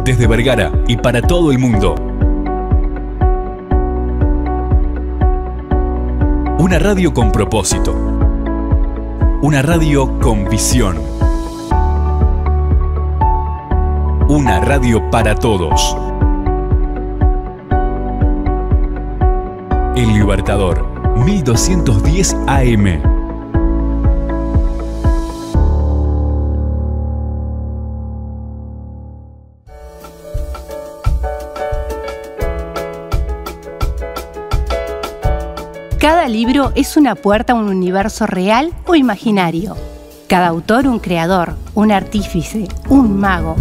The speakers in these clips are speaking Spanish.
desde Vergara y para todo el mundo. Una radio con propósito. Una radio con visión. Una radio para todos. El Libertador, 1210 AM. Cada libro es una puerta a un universo real o imaginario. Cada autor un creador, un artífice, un mago.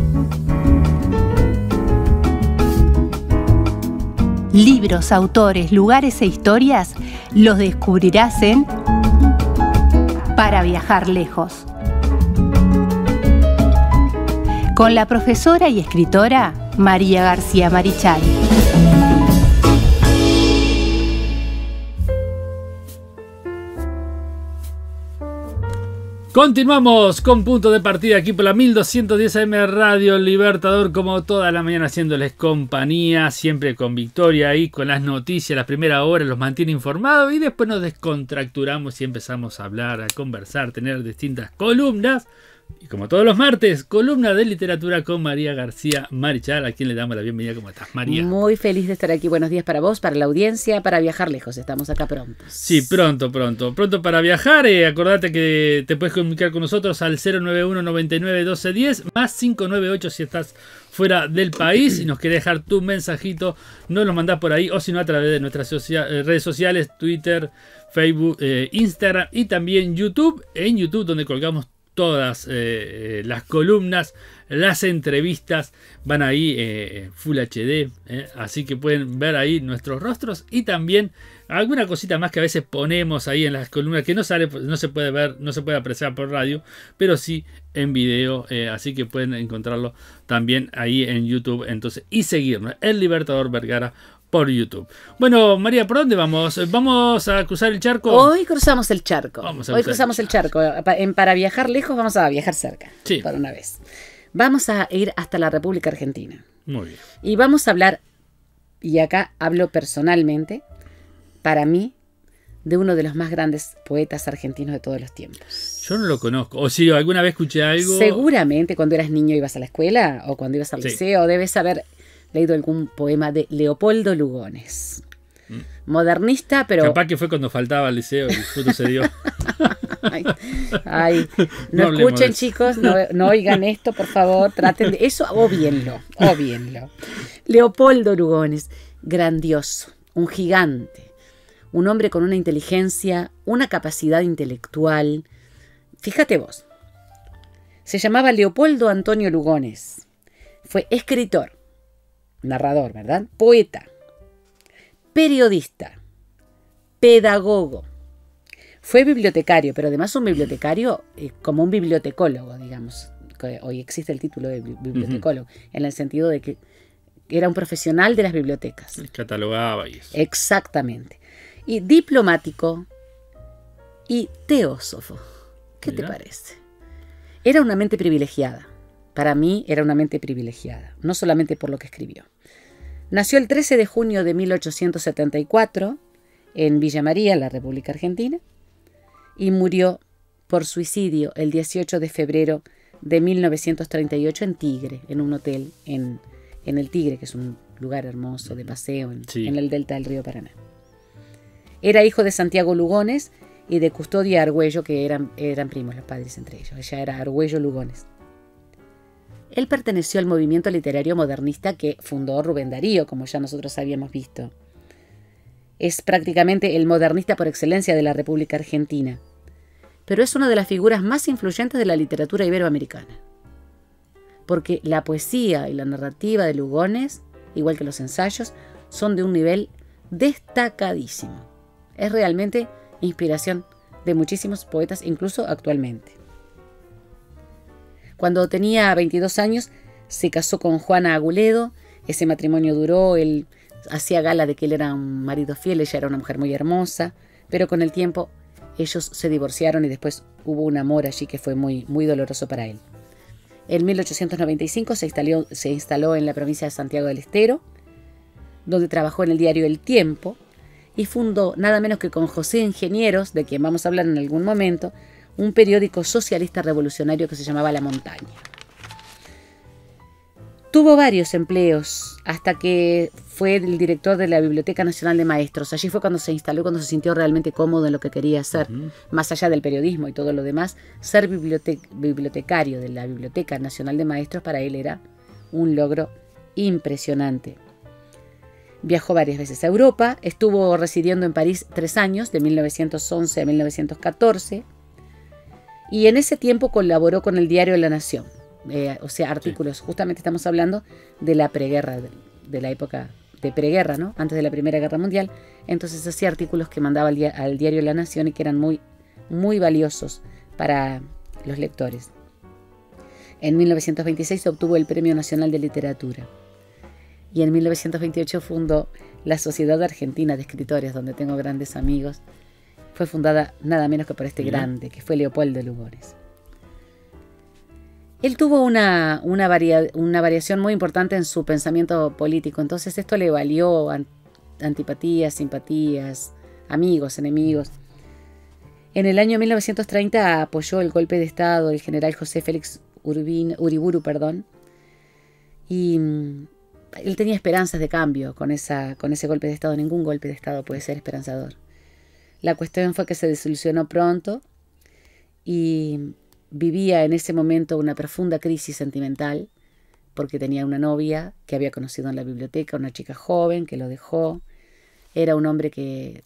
Libros, autores, lugares e historias los descubrirás en Para Viajar Lejos. Con la profesora y escritora María García Marichal. Continuamos con Punto de Partida aquí por la 1210 AM Radio Libertador, como toda la mañana haciéndoles compañía, siempre con Victoria ahí con las noticias, las primeras horas los mantiene informados y después nos descontracturamos y empezamos a hablar, a conversar, tener distintas columnas. Y como todos los martes, columna de literatura con María García Marichal, a quien le damos la bienvenida. ¿Cómo estás, María? Muy feliz de estar aquí. Buenos días para vos, para la audiencia, para viajar lejos. Estamos acá pronto. Sí, pronto para viajar. Acordate que te puedes comunicar con nosotros al 091 99 12 10 más 598 si estás fuera del país y nos querés dejar tu mensajito, nos lo mandás por ahí o si no a través de nuestras redes sociales, Twitter, Facebook, Instagram y también YouTube. En YouTube donde colgamos todas las columnas, las entrevistas, van ahí Full HD, así que pueden ver ahí nuestros rostros y también alguna cosita más que a veces ponemos ahí en las columnas que no sale, no se puede ver, no se puede apreciar por radio, pero sí en video, así que pueden encontrarlo también ahí en YouTube, entonces, y seguirnos, El Libertador Vergara por YouTube. Bueno, María, ¿por dónde vamos? ¿Vamos a cruzar el charco? Hoy cruzamos el charco. Hoy cruzamos el charco. Para viajar lejos vamos a viajar cerca. Sí. Por una vez. Vamos a ir hasta la República Argentina. Muy bien. Y vamos a hablar, y acá hablo personalmente, para mí, de uno de los más grandes poetas argentinos de todos los tiempos. Yo no lo conozco. O si alguna vez escuché algo. Seguramente cuando eras niño ibas a la escuela o cuando ibas al liceo, debes haber leído algún poema de Leopoldo Lugones. Modernista, pero... Capaz que fue cuando faltaba al liceo y justo se dio. No escuchen, chicos, no oigan esto, por favor, traten de... Eso, obvienlo. Leopoldo Lugones, grandioso, un gigante, un hombre con una inteligencia, una capacidad intelectual. Fíjate vos, se llamaba Leopoldo Antonio Lugones, fue escritor, narrador, ¿verdad? Poeta, periodista, pedagogo. Fue bibliotecario, pero además un bibliotecario como un bibliotecólogo, digamos. Hoy existe el título de bibliotecólogo, en el sentido de que era un profesional de las bibliotecas. Catalogaba y eso. Exactamente. Y diplomático y teósofo. ¿Qué te parece? Era una mente privilegiada. Para mí era una mente privilegiada, no solamente por lo que escribió. Nació el 13 de junio de 1874 en Villa María, en la República Argentina, y murió por suicidio el 18 de febrero de 1938 en Tigre, en un hotel en el Tigre, que es un lugar hermoso de paseo en el delta del río Paraná. Era hijo de Santiago Lugones y de Custodia Argüello, que eran primos los padres entre ellos. Ella era Argüello Lugones. Él perteneció al movimiento literario modernista que fundó Rubén Darío, como ya nosotros habíamos visto. Es prácticamente el modernista por excelencia de la República Argentina, pero es una de las figuras más influyentes de la literatura iberoamericana. Porque la poesía y la narrativa de Lugones, igual que los ensayos, son de un nivel destacadísimo. Es realmente inspiración de muchísimos poetas, incluso actualmente. Cuando tenía 22 años, se casó con Juana Aguledo. Ese matrimonio duró, él hacía gala de que él era un marido fiel, ella era una mujer muy hermosa, pero con el tiempo ellos se divorciaron y después hubo un amor allí que fue muy, muy doloroso para él. En 1895 se instaló en la provincia de Santiago del Estero, donde trabajó en el diario El Tiempo, y fundó, nada menos que con José Ingenieros, de quien vamos a hablar en algún momento, un periódico socialista revolucionario que se llamaba La Montaña. Tuvo varios empleos hasta que fue el director de la Biblioteca Nacional de Maestros. Allí fue cuando se instaló, cuando se sintió realmente cómodo en lo que quería hacer. Más allá del periodismo y todo lo demás, ser bibliotecario de la Biblioteca Nacional de Maestros para él era un logro impresionante. Viajó varias veces a Europa, estuvo residiendo en París 3 años, de 1911 a 1914, y en ese tiempo colaboró con el diario La Nación. O sea, artículos. Sí. Justamente estamos hablando de la preguerra, de la época de preguerra, ¿no? Antes de la Primera Guerra Mundial. Entonces hacía artículos que mandaba al diario La Nación y que eran muy, muy valiosos para los lectores. En 1926 obtuvo el Premio Nacional de Literatura. Y en 1928 fundó la Sociedad Argentina de Escritores, donde tengo grandes amigos. Fue fundada nada menos que por este grande, que fue Leopoldo Lugones. Él tuvo una variación muy importante en su pensamiento político, entonces esto le valió antipatías, simpatías, amigos, enemigos. En el año 1930 apoyó el golpe de Estado del general José Félix Uriburu, y él tenía esperanzas de cambio con ese golpe de Estado. Ningún golpe de Estado puede ser esperanzador. La cuestión fue que se desilusionó pronto y vivía en ese momento una profunda crisis sentimental porque tenía una novia que había conocido en la biblioteca, una chica joven que lo dejó. Era un hombre que,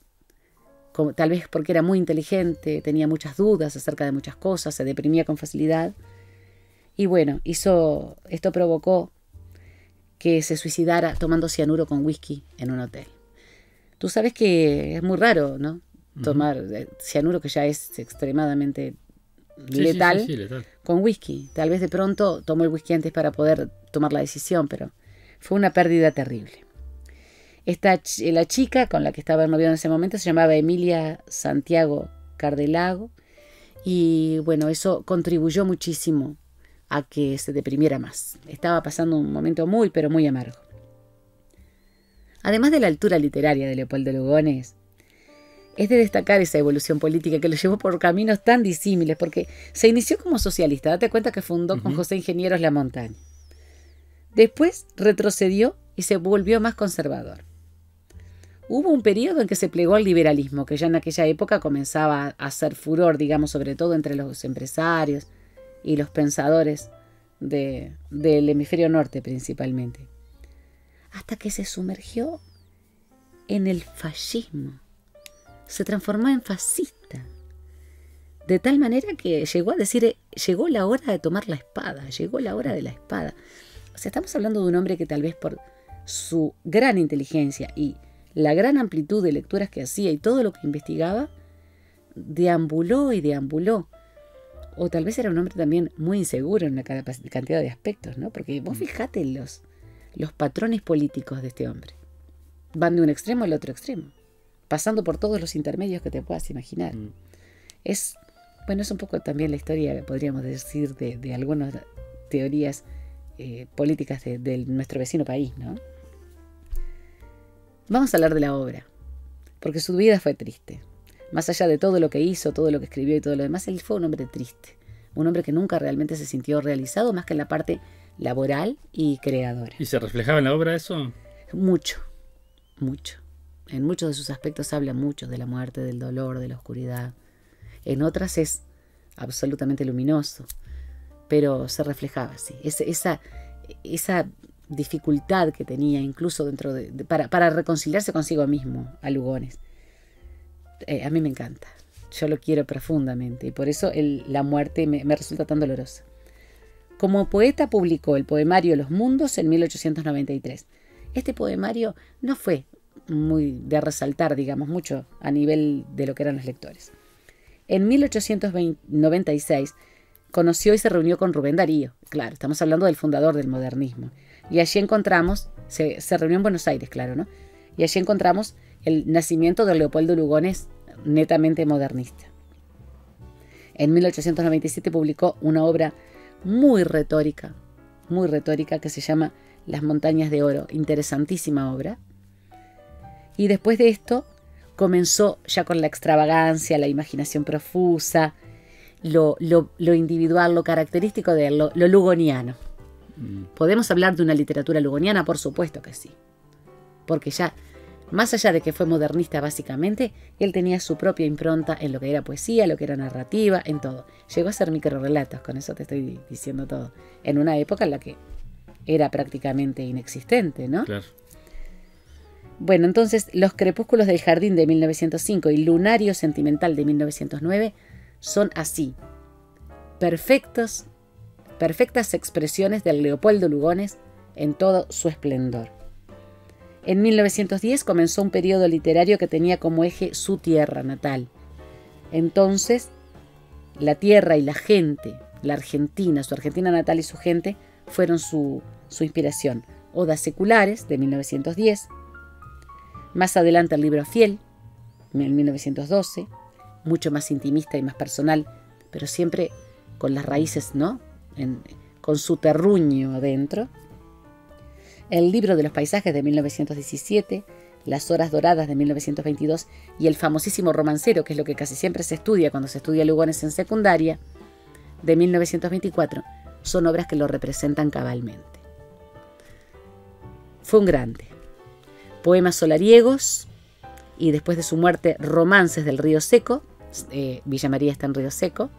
tal vez porque era muy inteligente, tenía muchas dudas acerca de muchas cosas, se deprimía con facilidad. Y bueno, esto provocó que se suicidara tomando cianuro con whisky en un hotel. Tú sabes que es muy raro, ¿no? Tomar cianuro, que ya es extremadamente letal, sí, letal, con whisky. Tal vez de pronto tomó el whisky antes para poder tomar la decisión, pero fue una pérdida terrible. La chica con la que estaba noviando en ese momento se llamaba Emilia Santiago Cardelago, y bueno, eso contribuyó muchísimo a que se deprimiera más. Estaba pasando un momento muy, pero muy amargo. Además de la altura literaria de Leopoldo Lugones, es de destacar esa evolución política que lo llevó por caminos tan disímiles, porque se inició como socialista. Date cuenta que fundó con José Ingenieros La Montaña. Después retrocedió y se volvió más conservador. Hubo un periodo en que se plegó al liberalismo, que ya en aquella época comenzaba a hacer furor, digamos, sobre todo entre los empresarios y los pensadores del hemisferio norte principalmente. Hasta que se sumergió en el fascismo. Se transformó en fascista. De tal manera que llegó a decir, llegó la hora de tomar la espada, llegó la hora de la espada. O sea, estamos hablando de un hombre que tal vez por su gran inteligencia y la gran amplitud de lecturas que hacía y todo lo que investigaba, deambuló y deambuló. O tal vez era un hombre también muy inseguro en una cantidad de aspectos, ¿no? Porque vos fijate los patrones políticos de este hombre. Van de un extremo al otro extremo, pasando por todos los intermedios que te puedas imaginar. Es un poco también la historia, podríamos decir, de algunas teorías políticas de nuestro vecino país, ¿no? Vamos a hablar de la obra, porque su vida fue triste. Más allá de todo lo que hizo, todo lo que escribió y todo lo demás, él fue un hombre triste. Un hombre que nunca realmente se sintió realizado, más que en la parte laboral y creadora. ¿Y se reflejaba en la obra eso? Mucho, mucho. En muchos de sus aspectos habla mucho de la muerte, del dolor, de la oscuridad. En otras es absolutamente luminoso, pero se reflejaba así. Esa dificultad que tenía incluso dentro para reconciliarse consigo mismo, a Lugones. A mí me encanta. Yo lo quiero profundamente y por eso la muerte me resulta tan dolorosa. Como poeta publicó el poemario Los Mundos en 1893. Este poemario no fue muy de resaltar, digamos, mucho a nivel de lo que eran los lectores. En 1896 conoció y se reunió con Rubén Darío. Claro, estamos hablando del fundador del modernismo. Y allí encontramos, se reunió en Buenos Aires, claro, ¿no? Y allí encontramos el nacimiento de Leopoldo Lugones, netamente modernista. En 1897 publicó una obra muy retórica, que se llama Las montañas de oro. Interesantísima obra. Y después de esto comenzó ya con la extravagancia, la imaginación profusa, lo individual, lo característico de lo lugoniano. ¿Podemos hablar de una literatura lugoniana? Por supuesto que sí. Porque ya, más allá de que fue modernista básicamente, él tenía su propia impronta en lo que era poesía, lo que era narrativa, en todo. Llegó a ser microrrelatos, con eso te estoy diciendo todo. En una época en la que era prácticamente inexistente, ¿no? Claro. Bueno, entonces Los crepúsculos del jardín de 1905 y Lunario sentimental de 1909 son así, perfectas expresiones del Leopoldo Lugones en todo su esplendor. En 1910 comenzó un periodo literario que tenía como eje su tierra natal. Entonces, la tierra y la gente, la Argentina, su Argentina natal y su gente, fueron su inspiración. Odas seculares, de 1910. Más adelante el libro Fiel, en 1912, mucho más intimista y más personal, pero siempre con las raíces, ¿no? Con su terruño adentro. El libro de los paisajes de 1917, Las horas doradas de 1922 y el famosísimo Romancero, que es lo que casi siempre se estudia cuando se estudia Lugones en secundaria, de 1924, son obras que lo representan cabalmente. Fue un grande. Poemas solariegos y después de su muerte Romances del Río Seco, Villa María está en Río Seco,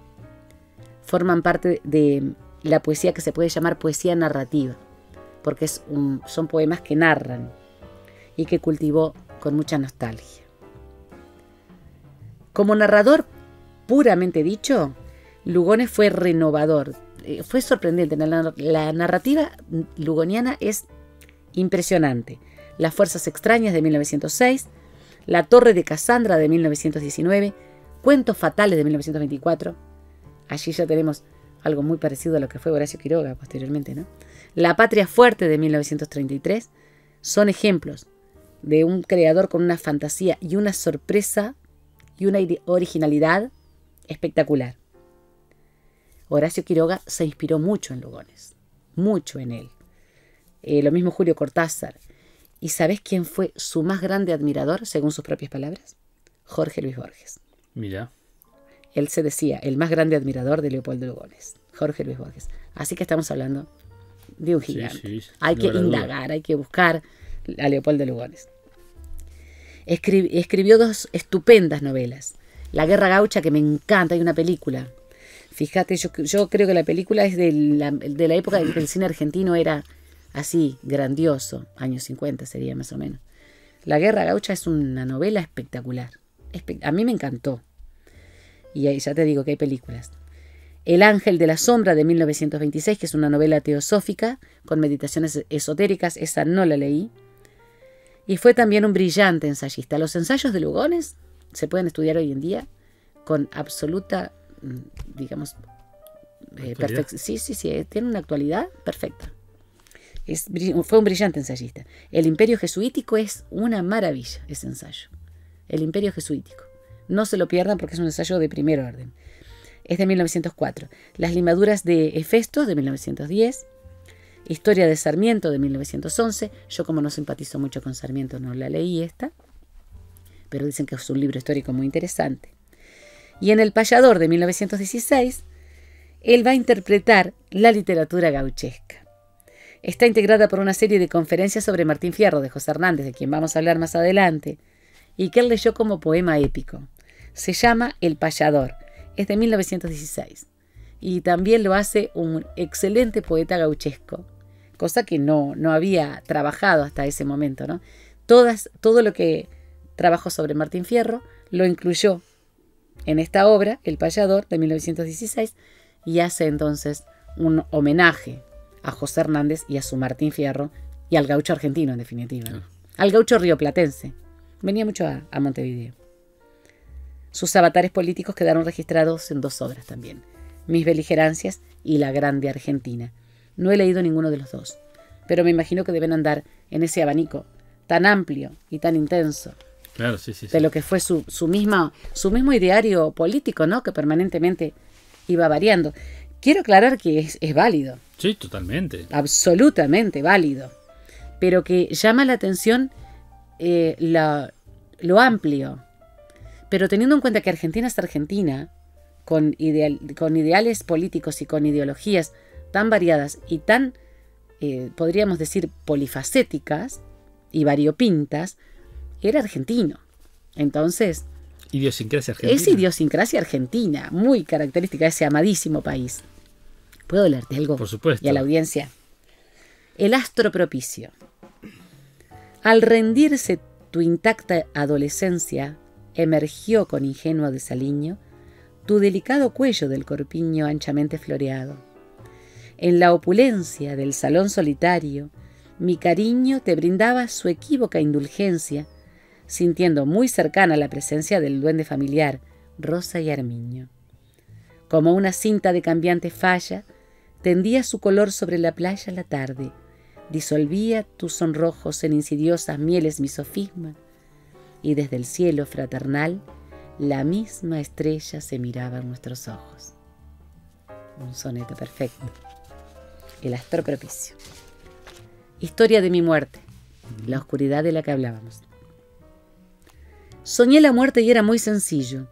forman parte de la poesía que se puede llamar poesía narrativa, porque son poemas que narran y que cultivó con mucha nostalgia. Como narrador puramente dicho, Lugones fue renovador, fue sorprendente. La narrativa lugoniana es impresionante. Las fuerzas extrañas de 1906, La torre de Casandra de 1919, Cuentos fatales de 1924. Allí ya tenemos algo muy parecido a lo que fue Horacio Quiroga posteriormente, ¿no? La patria fuerte de 1933 son ejemplos de un creador con una fantasía y una sorpresa y una originalidad espectacular. Horacio Quiroga se inspiró mucho en Lugones, mucho en él. Lo mismo Julio Cortázar. ¿Y sabés quién fue su más grande admirador, según sus propias palabras? Jorge Luis Borges. Mira. Él se decía el más grande admirador de Leopoldo Lugones, Jorge Luis Borges. Así que estamos hablando de un gigante. Sí, hay que indagar, hay que buscar a Leopoldo Lugones. Escribió 2 estupendas novelas. La Guerra Gaucha, que me encanta, hay una película. Fíjate, yo creo que la película es de la época en que el cine argentino era así, grandioso. Años 50 sería más o menos. La Guerra Gaucha es una novela espectacular. A mí me encantó. Y ahí ya te digo que hay películas. El Ángel de la Sombra de 1926, que es una novela teosófica con meditaciones esotéricas, esa no la leí. Y fue también un brillante ensayista. Los ensayos de Lugones se pueden estudiar hoy en día con absoluta, digamos, perfección. Sí, tiene una actualidad perfecta. Fue un brillante ensayista. El Imperio Jesuítico es una maravilla, ese ensayo. El Imperio Jesuítico. No se lo pierdan porque es un ensayo de primer orden. Es de 1904. Las limaduras de Hefesto, de 1910. Historia de Sarmiento, de 1911. Yo, como no simpatizo mucho con Sarmiento, no la leí esta. Pero dicen que es un libro histórico muy interesante. Y en El Payador, de 1916, él va a interpretar la literatura gauchesca. Está integrada por una serie de conferencias sobre Martín Fierro, de José Hernández, de quien vamos a hablar más adelante, y que él leyó como poema épico. Se llama El Payador. Es de 1916. Y también lo hace un excelente poeta gauchesco, cosa que no había trabajado hasta ese momento, ¿no? Todo lo que trabajó sobre Martín Fierro lo incluyó en esta obra, El Payador, de 1916, y hace entonces un homenaje a José Hernández y a su Martín Fierro y al gaucho argentino, en definitiva, ¿no? Al gaucho rioplatense. Venía mucho a Montevideo. Sus avatares políticos quedaron registrados en 2 obras también, Mis beligerancias y La Grande Argentina. No he leído ninguno de los 2, pero me imagino que deben andar en ese abanico tan amplio y tan intenso. Claro, sí. De lo que fue su mismo ideario político, ¿no? Que permanentemente iba variando. Quiero aclarar que es válido. Sí, totalmente. Absolutamente válido. Pero que llama la atención lo amplio. Pero teniendo en cuenta que Argentina es Argentina, con ideales políticos y con ideologías tan variadas y tan, podríamos decir, polifacéticas y variopintas, era argentino. Entonces, Idiosincrasia argentina. es idiosincrasia argentina, muy característica de ese amadísimo país. ¿Puedo leerte algo? Por supuesto. Y a la audiencia. El astro propicio. Al rendirse tu intacta adolescencia, emergió con ingenuo desaliño tu delicado cuello del corpiño anchamente floreado. En la opulencia del salón solitario, mi cariño te brindaba su equívoca indulgencia, sintiendo muy cercana la presencia del duende familiar, Rosa y Armiño. Como una cinta de cambiante falla, tendía su color sobre la playa la tarde, disolvía tus sonrojos en insidiosas mieles mi sofisma, y desde el cielo fraternal la misma estrella se miraba en nuestros ojos. Un soneto perfecto. El astro propicio. Historia de mi muerte, la oscuridad de la que hablábamos. Soñé la muerte y era muy sencillo.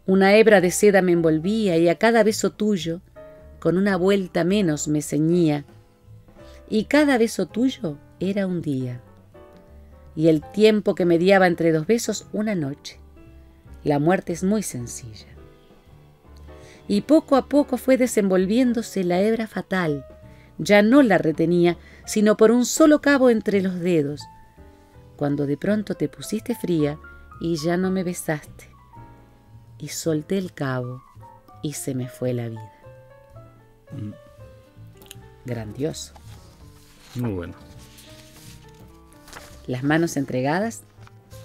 Una hebra de seda me envolvía y a cada beso tuyo, con una vuelta menos me ceñía. Y cada beso tuyo era un día. Y el tiempo que mediaba entre dos besos una noche. La muerte es muy sencilla. Y poco a poco fue desenvolviéndose la hebra fatal. Ya no la retenía, sino por un solo cabo entre los dedos, cuando de pronto te pusiste fría y ya no me besaste. Y solté el cabo y se me fue la vida. Grandioso. Muy bueno. Las manos entregadas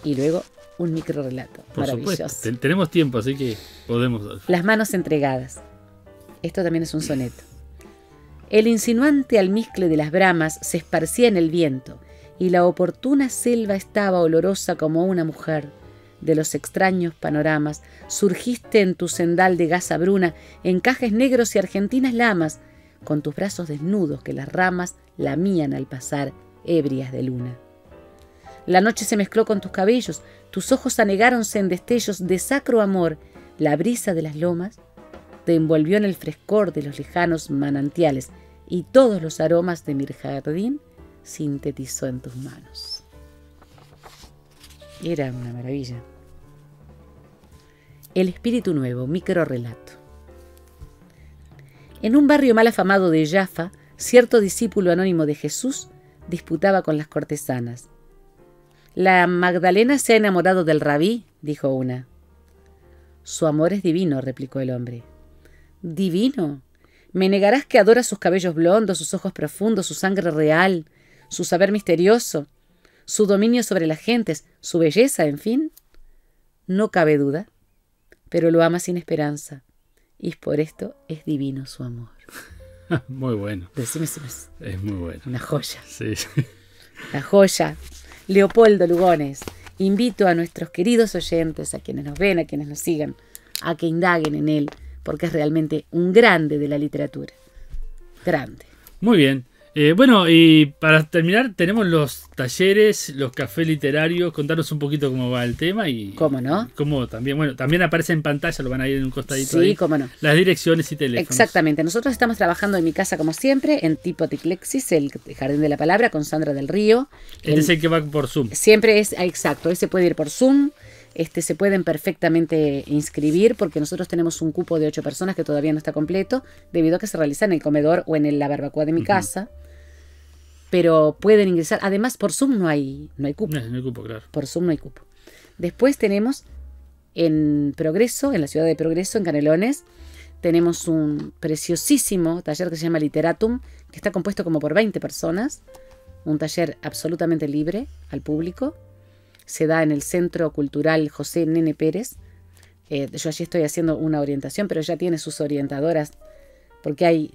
y luego un microrrelato. Por maravilloso. supuesto. Tenemos tiempo, así que podemos. Las manos entregadas. Esto también es un soneto. El insinuante almizcle de las bramas se esparcía en el viento y la oportuna selva estaba olorosa como una mujer. De los extraños panoramas surgiste en tu sendal de gasa bruna, encajes negros y argentinas lamas, con tus brazos desnudos que las ramas lamían al pasar, ebrias de luna. La noche se mezcló con tus cabellos, tus ojos anegáronse en destellos de sacro amor, la brisa de las lomas te envolvió en el frescor de los lejanos manantiales y todos los aromas de mi jardín sintetizó en tus manos. Era una maravilla. El espíritu nuevo, microrrelato. En un barrio mal afamado de Jaffa, cierto discípulo anónimo de Jesús disputaba con las cortesanas. «La Magdalena se ha enamorado del rabí», dijo una. «Su amor es divino», replicó el hombre. «¿Divino? ¿Me negarás que adora sus cabellos blondos, sus ojos profundos, su sangre real, su saber misterioso, su dominio sobre las gentes, su belleza, en fin? No cabe duda, pero lo ama sin esperanza, y por esto es divino su amor». Muy bueno. Decime si no es Es muy bueno. una joya. Sí. La joya. Leopoldo Lugones. Invito a nuestros queridos oyentes, a quienes nos ven, a quienes nos sigan, a que indaguen en él, porque es realmente un grande de la literatura. Grande. Muy bien. Bueno, y para terminar, tenemos los talleres, los cafés literarios. Contanos un poquito cómo va el tema y ¿Cómo no? cómo también, bueno, también aparece en pantalla, lo van a ir en un costadito Sí, ahí. cómo no. Las direcciones y teléfonos. Exactamente. Nosotros estamos trabajando en mi casa, como siempre, en Tipo Ticlexis, el Jardín de la Palabra, con Sandra del Río. Este es el que va por Zoom. Siempre es, exacto, ese puede ir por Zoom. Se pueden perfectamente inscribir porque nosotros tenemos un cupo de 8 personas que todavía no está completo, debido a que se realiza en el comedor o en la barbacoa de mi casa. Pero pueden ingresar. Además, por Zoom no hay cupo. No hay cupo, claro. Por Zoom no hay cupo. Después tenemos en Progreso, en la ciudad de Progreso, en Canelones, tenemos un preciosísimo taller que se llama Literatum, que está compuesto como por 20 personas. Un taller absolutamente libre al público. Se da en el Centro Cultural José Nene Pérez. Yo allí estoy haciendo una orientación, pero ya tiene sus orientadoras, porque hay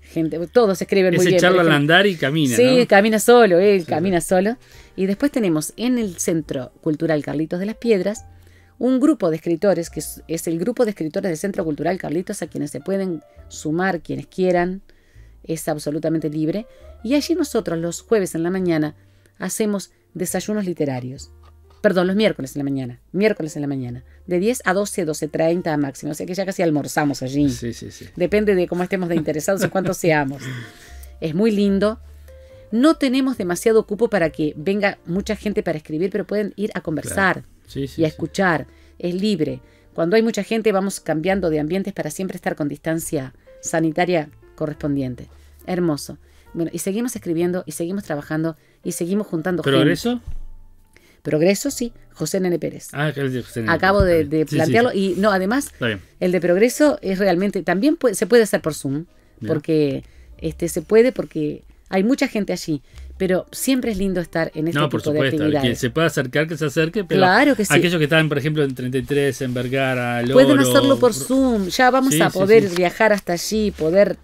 gente, todos escriben muy bien. Ese echarlo al andar y camina, sí, ¿no? camina solo, él Sí, camina solo. Y después tenemos en el Centro Cultural Carlitos de las Piedras un grupo de escritores, que es el grupo de escritores del Centro Cultural Carlitos, a quienes se pueden sumar quienes quieran, es absolutamente libre. Y allí nosotros los jueves en la mañana hacemos desayunos literarios. Perdón, los miércoles en la mañana, de 10 a 12, 12:30 a máximo, o sea que ya casi almorzamos allí. Sí. Depende de cómo estemos de interesados y cuántos seamos. Es muy lindo. No tenemos demasiado cupo para que venga mucha gente para escribir, pero pueden ir a conversar y a escuchar. Es libre. Cuando hay mucha gente vamos cambiando de ambientes para siempre estar con distancia sanitaria correspondiente. Hermoso. Bueno, y seguimos escribiendo y seguimos trabajando y seguimos juntando ¿Progreso? Progreso, sí. José Nene Pérez. José Nene Acabo Pérez. de plantearlo. Sí. Y no, además, el de Progreso es realmente, también se puede hacer por Zoom, porque se puede, porque hay mucha gente allí, pero siempre es lindo estar en este tipo de actividades. Quien se pueda acercar, que se acerque, pero claro que sí. Aquellos que están, por ejemplo, en 33, en Vergara, Loro, pueden hacerlo por Zoom. Ya vamos a poder viajar hasta allí, poder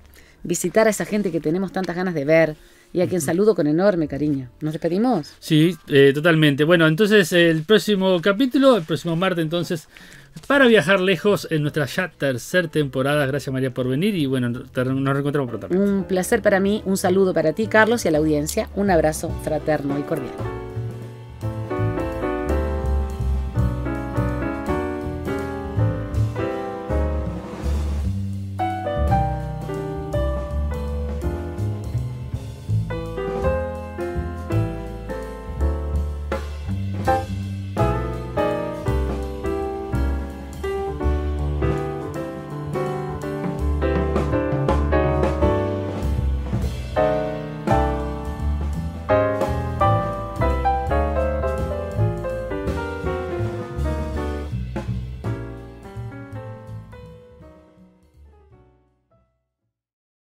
visitar a esa gente que tenemos tantas ganas de ver y a quien saludo con enorme cariño. ¿Nos despedimos? Sí, totalmente. Bueno, entonces el próximo capítulo, el próximo martes, entonces, para viajar lejos en nuestra ya tercera temporada. Gracias, María, por venir y bueno, nos reencontramos prontamente. Un placer para mí, un saludo para ti, Carlos, y a la audiencia. Un abrazo fraterno y cordial.